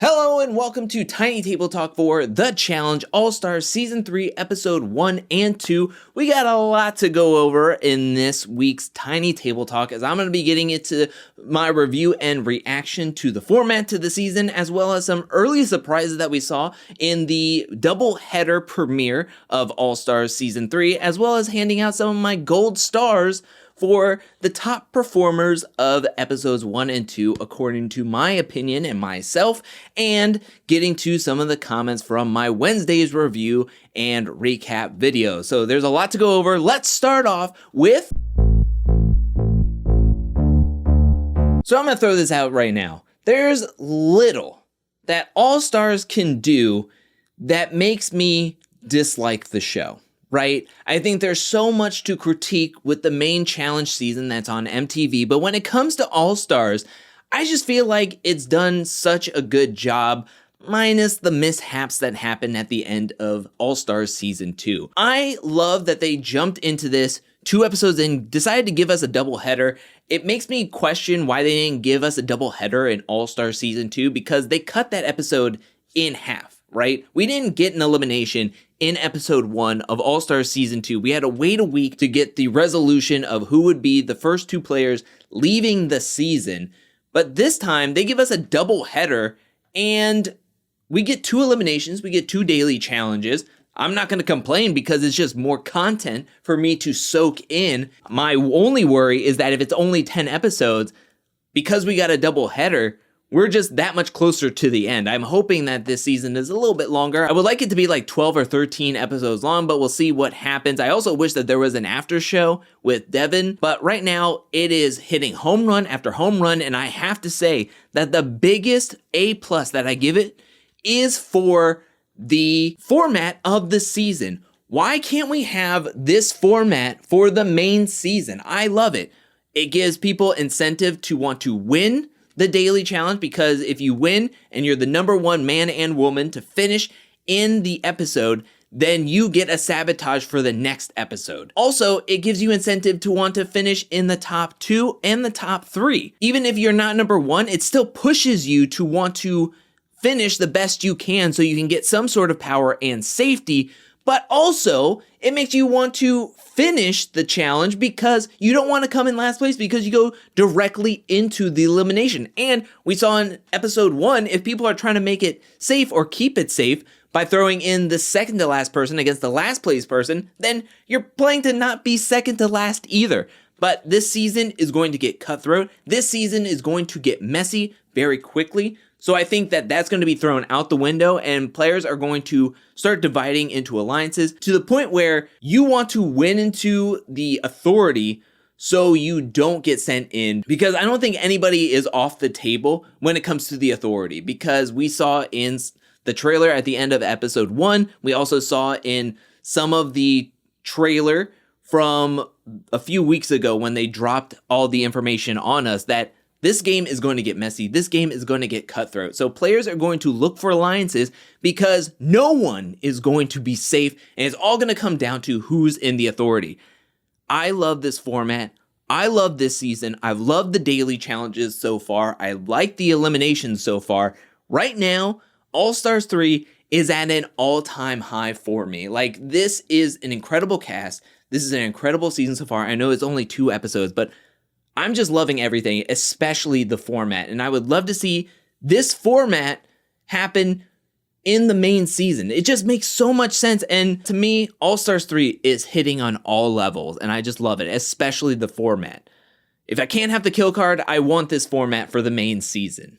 Hello and welcome to Tiny Table Talk for The Challenge All-Stars Season 3, Episode 1 and 2. We got a lot to go over in this week's Tiny Table Talk as I'm going to be getting into my review and reaction to the format to the season, as well as some early surprises that we saw in the double-header premiere of All-Stars Season 3, as well as handing out some of my gold stars for the top performers of episodes 1 and 2, according to my opinion and myself, and getting to some of the comments from my Wednesday's review and recap video. So there's a lot to go over. Let's start off with... So I'm going to throw this out right now. There's little that All Stars can do that makes me dislike the show. Right? I think there's so much to critique with the main challenge season that's on MTV, but when it comes to All Stars, I just feel like it's done such a good job, minus the mishaps that happened at the end of All Stars Season 2. I love that they jumped into this 2 episodes and decided to give us a doubleheader. It makes me question why they didn't give us a doubleheader in All Stars Season 2, because they cut that episode in half, right? We didn't get an elimination in episode 1 of All Stars Season 2. We had to wait a week to get the resolution of who would be the first 2 players leaving the season. But this time, they give us a double header, and we get 2 eliminations, we get 2 daily challenges. I'm not going to complain because it's just more content for me to soak in. My only worry is that if it's only 10 episodes, because we got a double header, we're just that much closer to the end. I'm hoping that this season is a little bit longer. I would like it to be like 12 or 13 episodes long, but we'll see what happens. I also wish that there was an after show with Devin, but right now it is hitting home run after home run, and I have to say that the biggest A+ that I give it is for the format of the season. Why can't we have this format for the main season? I love it. It gives people incentive to want to win the daily challenge, because if you win and you're the number 1 man and woman to finish in the episode, then you get a sabotage for the next episode. Also, it gives you incentive to want to finish in the top 2 and the top 3. Even if you're not number 1, it still pushes you to want to finish the best you can so you can get some sort of power and safety, but also it makes you want to finish the challenge because you don't want to come in last place because you go directly into the elimination. And we saw in episode 1, if people are trying to make it safe or keep it safe by throwing in the second to last person against the last place person, then you're playing to not be second to last either. But this season is going to get cutthroat. This season is going to get messy very quickly. So I think that that's going to be thrown out the window, and players are going to start dividing into alliances to the point where you want to win into the authority so you don't get sent in, because I don't think anybody is off the table when it comes to the authority, because we saw in the trailer at the end of episode 1, we also saw in some of the trailer from a few weeks ago when they dropped all the information on us that this game is going to get messy. This game is going to get cutthroat. So players are going to look for alliances because no one is going to be safe, and it's all going to come down to who's in the authority. I love this format. I love this season. I've loved the daily challenges so far. I like the eliminations so far. Right now, All Stars 3 is at an all-time high for me. Like, this is an incredible cast. This is an incredible season so far. I know it's only 2 episodes, but I'm just loving everything, especially the format. And I would love to see this format happen in the main season. It just makes so much sense. And to me, All Stars 3 is hitting on all levels, and I just love it, especially the format. If I can't have the kill card, I want this format for the main season.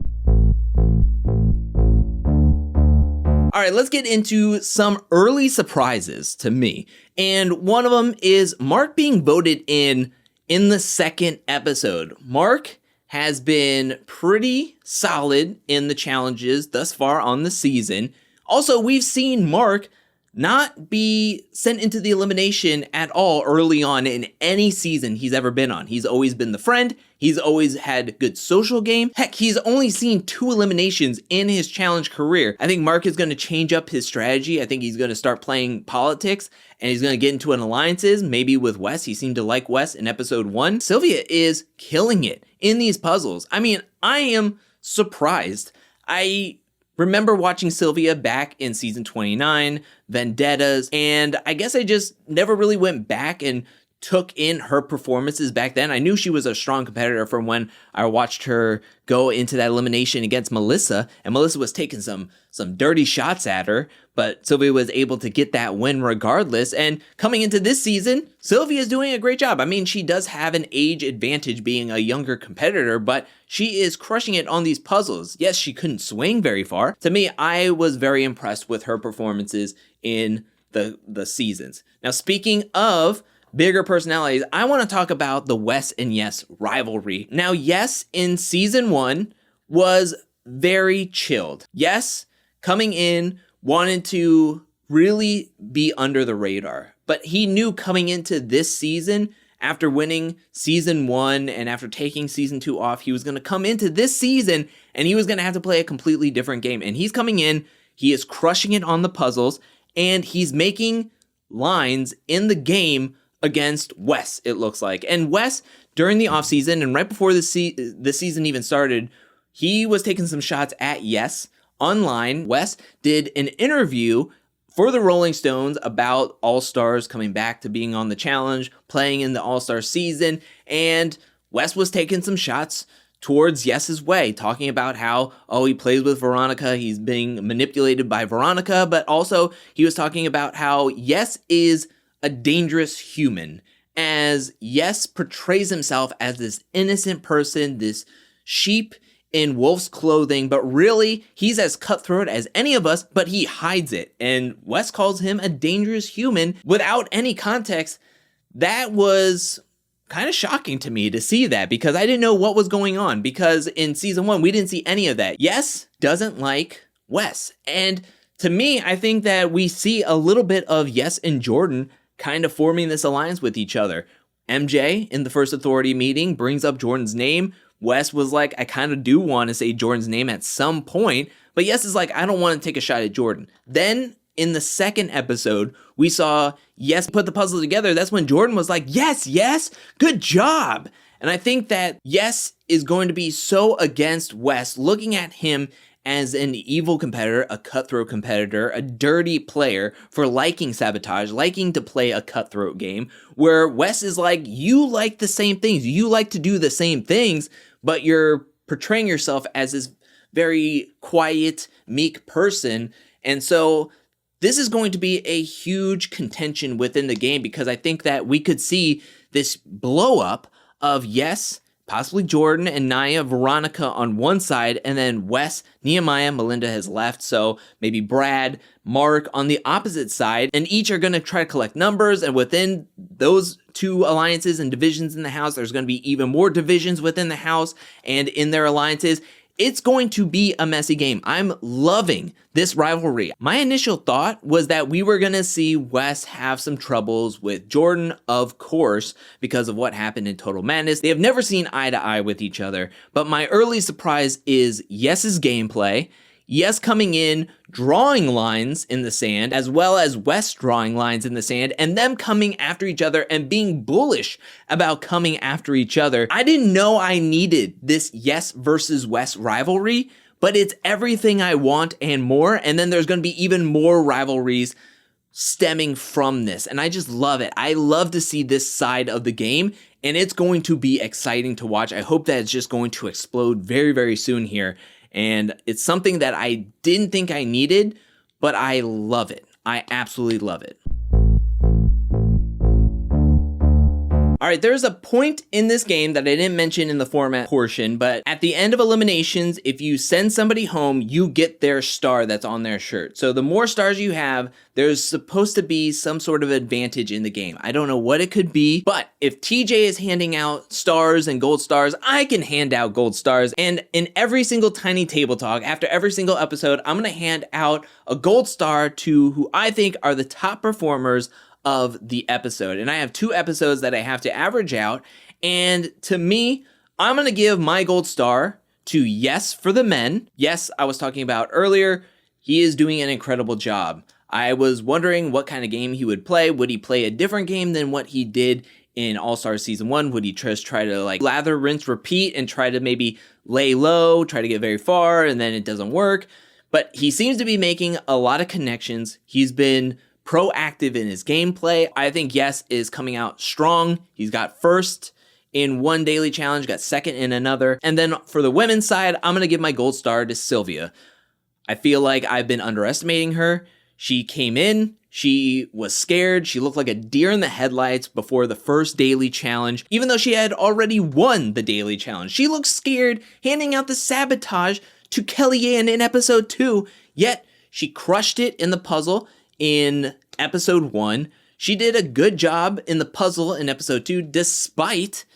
All right, let's get into some early surprises to me. And one of them is Mark being voted in the second episode. Mark has been pretty solid in the challenges thus far on the season. Also, we've seen Mark not be sent into the elimination at all early on in any season he's ever been on. He's always been the friend. He's always had good social game. Heck, he's only seen 2 eliminations in his challenge career. I think Mark is going to change up his strategy. I think he's going to start playing politics, and he's going to get into an alliances, maybe with Wes. He seemed to like Wes in episode 1. Sylvia is killing it in these puzzles. I mean, I am surprised. I remember watching Sylvia back in season 29, Vendettas, and I guess I just never really went back and took in her performances back then. I knew she was a strong competitor from when I watched her go into that elimination against Melissa, and Melissa was taking some dirty shots at her, but Sylvia was able to get that win regardless. And coming into this season, Sylvia is doing a great job. I mean, she does have an age advantage being a younger competitor, but she is crushing it on these puzzles. Yes, she couldn't swing very far. To me, I was very impressed with her performances in the seasons. Now, speaking of bigger personalities, I want to talk about the Wes and Yes rivalry. Now, Yes in season 1 was very chilled. Yes, coming in, wanted to really be under the radar. But he knew coming into this season, after winning season 1 and after taking season 2 off, he was going to come into this season and he was going to have to play a completely different game. And he's coming in, he is crushing it on the puzzles, and he's making lines in the game against Wes, it looks like. And Wes, during the offseason and right before the season even started, he was taking some shots at Yes online. Wes did an interview for the Rolling Stones about All-Stars coming back to being on the challenge, playing in the All-Star season, and Wes was taking some shots towards Yes's way, talking about how, he plays with Veronica, he's being manipulated by Veronica, but also he was talking about how Yes is a dangerous human, as Yes portrays himself as this innocent person, this sheep in wolf's clothing, but really he's as cutthroat as any of us, but he hides it. And Wes calls him a dangerous human without any context. That was kind of shocking to me to see that, because I didn't know what was going on, because in season 1 we didn't see any of that. Yes doesn't like Wes, and to me, I think that we see a little bit of Yes and Jordan kind of forming this alliance with each other. MJ in the first authority meeting brings up Jordan's name. Wes was like, I kind of do want to say Jordan's name at some point, but Yes is like, I don't want to take a shot at Jordan. Then in the second episode, we saw Yes put the puzzle together. That's when Jordan was like, yes, good job. And I think that Yes is going to be so against Wes, looking at him as an evil competitor, a cutthroat competitor, a dirty player for liking sabotage, liking to play a cutthroat game, where Wes is like, you like the same things, you like to do the same things, but you're portraying yourself as this very quiet, meek person. And so this is going to be a huge contention within the game, because I think that we could see this blow up of Yes, possibly Jordan and Naya, Veronica on one side, and then Wes, Nehemiah, Melinda has left, so maybe Brad, Mark on the opposite side, and each are going to try to collect numbers, and within those two alliances and divisions in the house, there's going to be even more divisions within the house and in their alliances. It's going to be a messy game. I'm loving this rivalry. My initial thought was that we were going to see Wes have some troubles with Jordan, of course, because of what happened in Total Madness. They have never seen eye to eye with each other, but my early surprise is Yes's gameplay. Yes coming in, drawing lines in the sand, as well as Wes drawing lines in the sand, and them coming after each other and being bullish about coming after each other. I didn't know I needed this Yes versus Wes rivalry, but it's everything I want and more, and then there's going to be even more rivalries stemming from this, and I just love it. I love to see this side of the game, and it's going to be exciting to watch. I hope that it's just going to explode very, very soon here. And it's something that I didn't think I needed, but I love it. I absolutely love it. All right, there's a point in this game that I didn't mention in the format portion, but at the end of eliminations, if you send somebody home, you get their star that's on their shirt. So the more stars you have, there's supposed to be some sort of advantage in the game. I don't know what it could be, but if TJ is handing out stars and gold stars, I can hand out gold stars. And in every single Tiny Table Talk, after every single episode, I'm gonna hand out a gold star to who I think are the top performers of the episode. And I have 2 episodes that I have to average out. And to me, I'm going to give my gold star to Yes for the men. Yes, I was talking about earlier. He is doing an incredible job. I was wondering what kind of game he would play. Would he play a different game than what he did in All-Star Season 1? Would he just try to like lather, rinse, repeat and try to maybe lay low, try to get very far, and then it doesn't work? But he seems to be making a lot of connections. He's been proactive in his gameplay. I think Yes is coming out strong. He's got first in one daily challenge, got second in another. And then for the women's side, I'm going to give my gold star to Sylvia. I feel like I've been underestimating her. She came in, she was scared, she looked like a deer in the headlights before the first daily challenge, even though she had already won the daily challenge. She looked scared, handing out the sabotage to Kellyanne in episode 2, yet she crushed it in the puzzle in episode 1. She did a good job in the puzzle in episode 2, despite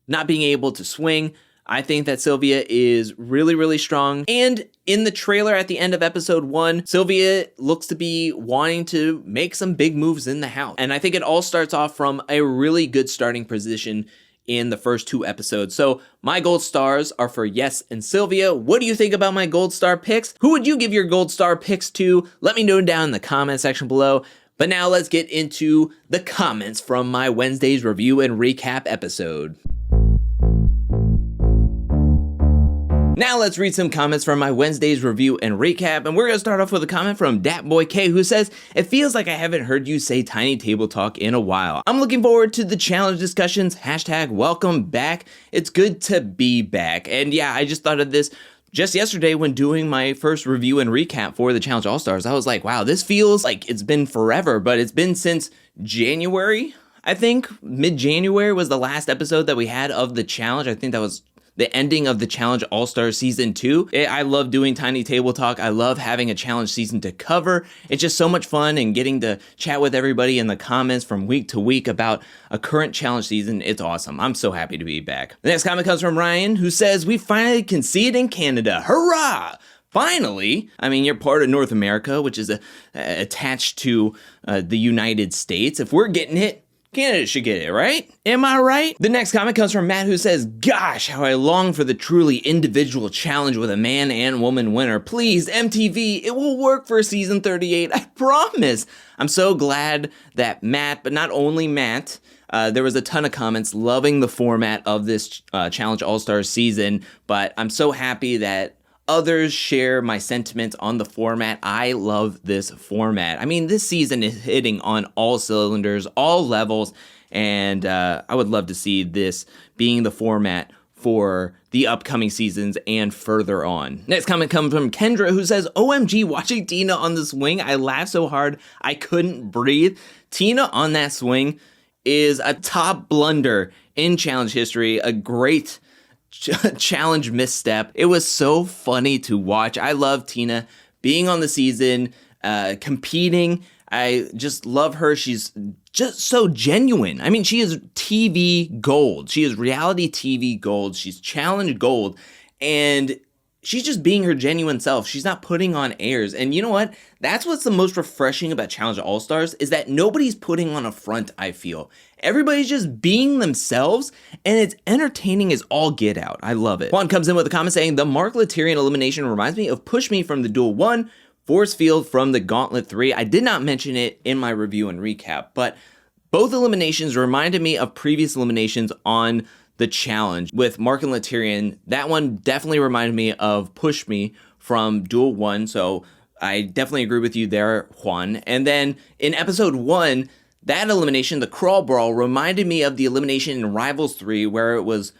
not being able to swing. I think that Sylvia is really, really strong. And in the trailer at the end of episode 1, Sylvia looks to be wanting to make some big moves in the house. And I think it all starts off from a really good starting position in the first 2 episodes. So my gold stars are for Yes and Sylvia. What do you think about my gold star picks? Who would you give your gold star picks to? Let me know down in the comment section below. But now let's get into the comments from my Wednesday's review and recap episode. Now let's read some comments from my Wednesday's review and recap, and we're going to start off with a comment from DatBoyK, who says, "It feels like I haven't heard you say Tiny Table Talk in a while. I'm looking forward to the challenge discussions. Hashtag welcome back. It's good to be back." And yeah, I just thought of this just yesterday when doing my first review and recap for the Challenge All-Stars. I was like, wow, this feels like it's been forever, but it's been since January. I think mid-January was the last episode that we had of the challenge. I think that was the ending of the Challenge All-Stars Season 2. I love doing Tiny Table Talk. I love having a challenge season to cover. It's just so much fun, and getting to chat with everybody in the comments from week to week about a current challenge season. It's awesome. I'm so happy to be back. The next comment comes from Ryan, who says, "We finally can see it in Canada. Hurrah! Finally!" I mean, you're part of North America, which is attached to the United States. If we're getting it, Canada should get it, right? Am I right? The next comment comes from Matt, who says, "Gosh, how I long for the truly individual challenge with a man and woman winner. Please, MTV, it will work for season 38. I promise." I'm so glad that Matt, but not only Matt, there was a ton of comments loving the format of this Challenge All-Stars season, but I'm so happy that others share my sentiments on the format. I love this format. I mean, this season is hitting on all cylinders, all levels, and I would love to see this being the format for the upcoming seasons and further on. Next comment comes from Kendra, who says, "OMG, watching Tina on the swing, I laughed so hard I couldn't breathe." Tina on that swing is a top blunder in challenge history, a great challenge misstep. It was so funny to watch. I love Tina being on the season, competing. I just love her. She's just so genuine. I mean, she is TV gold. She is reality TV gold. She's challenge gold. And she's just being her genuine self. She's not putting on airs. And you know what? That's what's the most refreshing about Challenge All-Stars, is that nobody's putting on a front, I feel. Everybody's just being themselves, and it's entertaining as all get out. I love it. Juan comes in with a comment saying, "The Mark Letirian elimination reminds me of Push Me from the Duel 1, Force Field from the Gauntlet 3. I did not mention it in my review and recap, but both eliminations reminded me of previous eliminations on the challenge with Mark and Letirian. That one definitely reminded me of Push Me from Duel 1, so I definitely agree with you there, Juan. And then in episode 1, that elimination, the crawl brawl, reminded me of the elimination in Rivals 3, where it was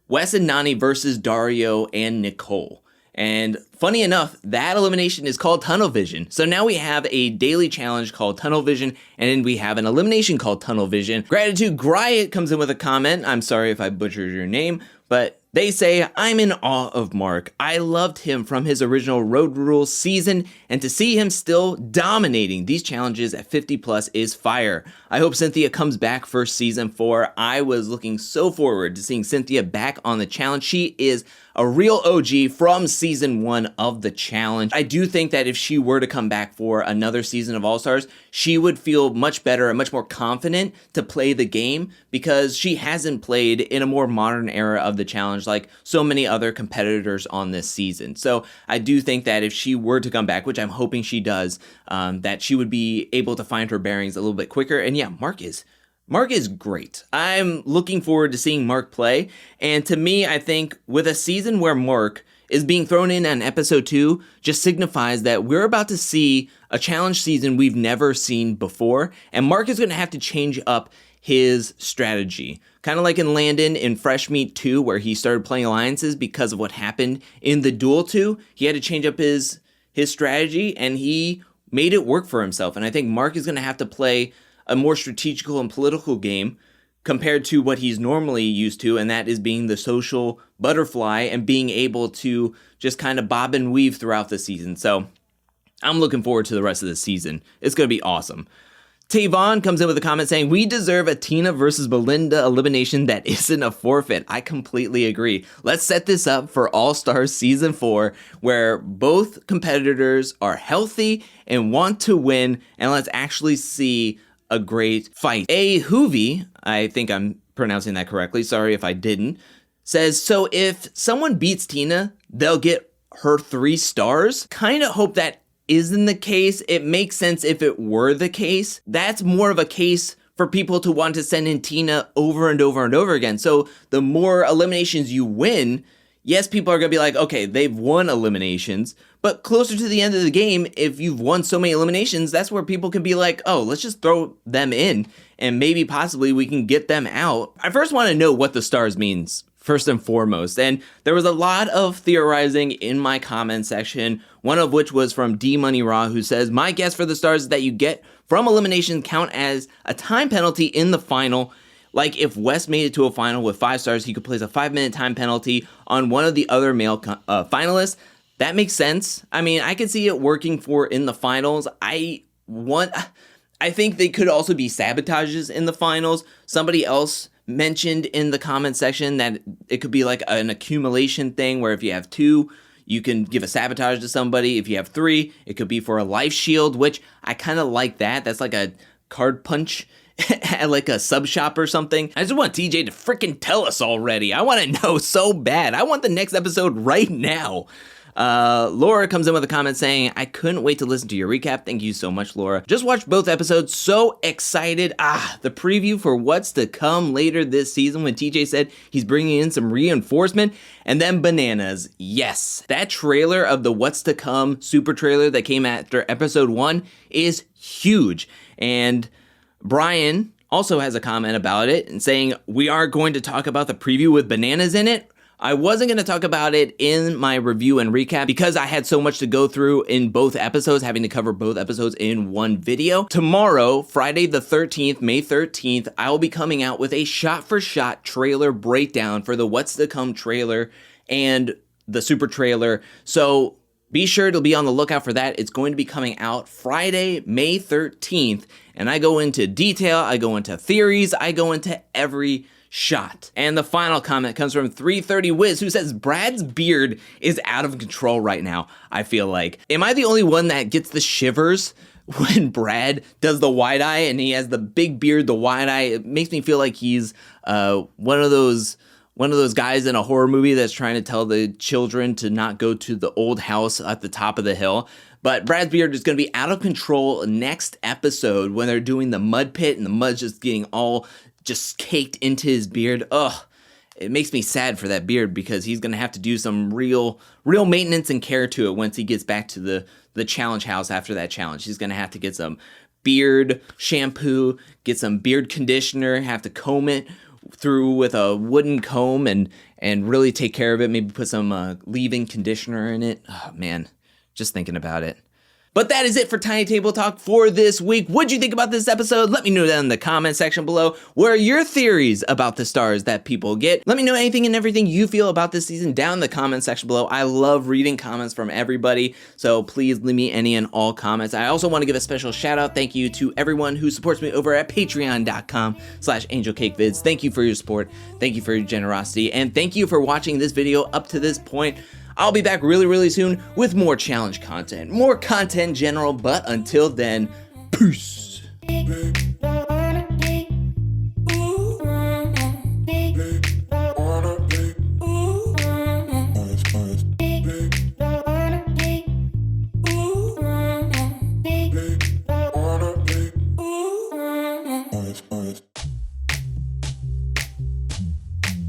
Wes and Nani versus Dario and Nicole. And funny enough, that elimination is called Tunnel Vision. So now we have a daily challenge called Tunnel Vision, and then we have an elimination called Tunnel Vision. Gratitude Griot comes in with a comment. I'm sorry if I butchered your name, but they say, "I'm in awe of Mark. I loved him from his original Road Rules season, and to see him still dominating these challenges at 50 plus is fire. I hope Cynthia comes back for season 4. I was looking so forward to seeing Cynthia back on the challenge. She is a real OG from season 1 of the challenge. I do think that if she were to come back for another season of All-Stars, she would feel much better and much more confident to play the game, because she hasn't played in a more modern era of the challenge like so many other competitors on this season. So I do think that if she were to come back, which I'm hoping she does, that she would be able to find her bearings a little bit quicker. And yeah, Mark is great. I'm looking forward to seeing Mark play. And to me, I think with a season where Mark is being thrown in on episode 2 just signifies that we're about to see a challenge season we've never seen before, and Mark is going to have to change up his strategy. Kind of like in Landon in Fresh Meat 2, where he started playing alliances because of what happened in the Duel 2. He had to change up his strategy, and he made it work for himself. And I think Mark is going to have to play a more strategical and political game compared to what he's normally used to, and that is being the social butterfly and being able to just kind of bob and weave throughout the season. So I'm looking forward to the rest of the season. It's going to be awesome. Tavon comes in with a comment saying, we deserve a Tina versus Belinda elimination that isn't a forfeit. I completely agree. Let's set this up for All-Stars Season 4, where both competitors are healthy and want to win, and let's actually see a great fight. A Hoovy, I think I'm pronouncing that correctly, sorry if I didn't, says, so if someone beats Tina, they'll get her 3 stars? Kind of hope that isn't the case. It makes sense if it were the case. That's more of a case for people to want to send in Tina over and over and over again. So the more eliminations you win, yes, people are going to be like, okay, they've won eliminations, but closer to the end of the game, if you've won so many eliminations, that's where people can be like, oh, let's just throw them in and maybe possibly we can get them out. I first want to know what the stars means, first and foremost. And there was a lot of theorizing in my comment section, one of which was from D Money Raw, who says, my guess for the stars that you get from elimination count as a time penalty in the final. Like if Wes made it to a final with 5 stars, he could place a 5-minute time penalty on one of the other male finalists. That makes sense. I mean, I could see it working for in the finals. I think they could also be sabotages in the finals. Somebody else mentioned in the comment section that it could be like an accumulation thing where if you have 2, you can give a sabotage to somebody. If you have 3, it could be for a life shield, which I kind of like that. That's like a card punch at like a sub shop or something. I just want TJ to freaking tell us already. I want to know so bad. I want the next episode right now. Laura comes in with a comment saying, I couldn't wait to listen to your recap. Thank you so much, Laura. Just watched both episodes. So excited. The preview for what's to come later this season when TJ said he's bringing in some reinforcement. And then bananas. Yes. That trailer of the what's to come super trailer that came after episode 1 is huge. And Brian also has a comment about it and saying, we are going to talk about the preview with bananas in it. I wasn't going to talk about it in my review and recap because I had so much to go through in both episodes, having to cover both episodes in one video. Tomorrow, Friday the 13th, May 13th, I will be coming out with a shot-for-shot trailer breakdown for the What's to Come trailer and the super trailer. So be sure to be on the lookout for that. It's going to be coming out Friday, May 13th, and I go into detail, I go into theories, I go into every shot. And the final comment comes from 330 Wiz, who says Brad's beard is out of control right now. I feel like, am I the only one that gets the shivers when Brad does the wide eye and he has the big beard, the wide eye? It makes me feel like he's one of those guys in a horror movie that's trying to tell the children to not go to the old house at the top of the hill. But Brad's beard is going to be out of control next episode when they're doing the mud pit and the mud's just getting all just caked into his beard. Ugh, it makes me sad for that beard because he's going to have to do some real maintenance and care to it once he gets back to the challenge house after that challenge. He's going to have to get some beard shampoo, get some beard conditioner, have to comb it through with a wooden comb and really take care of it. Maybe put some leave-in conditioner in it. Oh, man, just thinking about it. But that is it for Tiny Table Talk for this week. What'd you think about this episode? Let me know down in the comment section below. What are your theories about the stars that people get? Let me know anything and everything you feel about this season down in the comment section below. I love reading comments from everybody, so please leave me any and all comments. I also want to give a special shout out. Thank you to everyone who supports me over at patreon.com/angelcakevids. Thank you for your support. Thank you for your generosity. And thank you for watching this video up to this point. I'll be back really soon with more challenge content, more content in general, but until then, peace.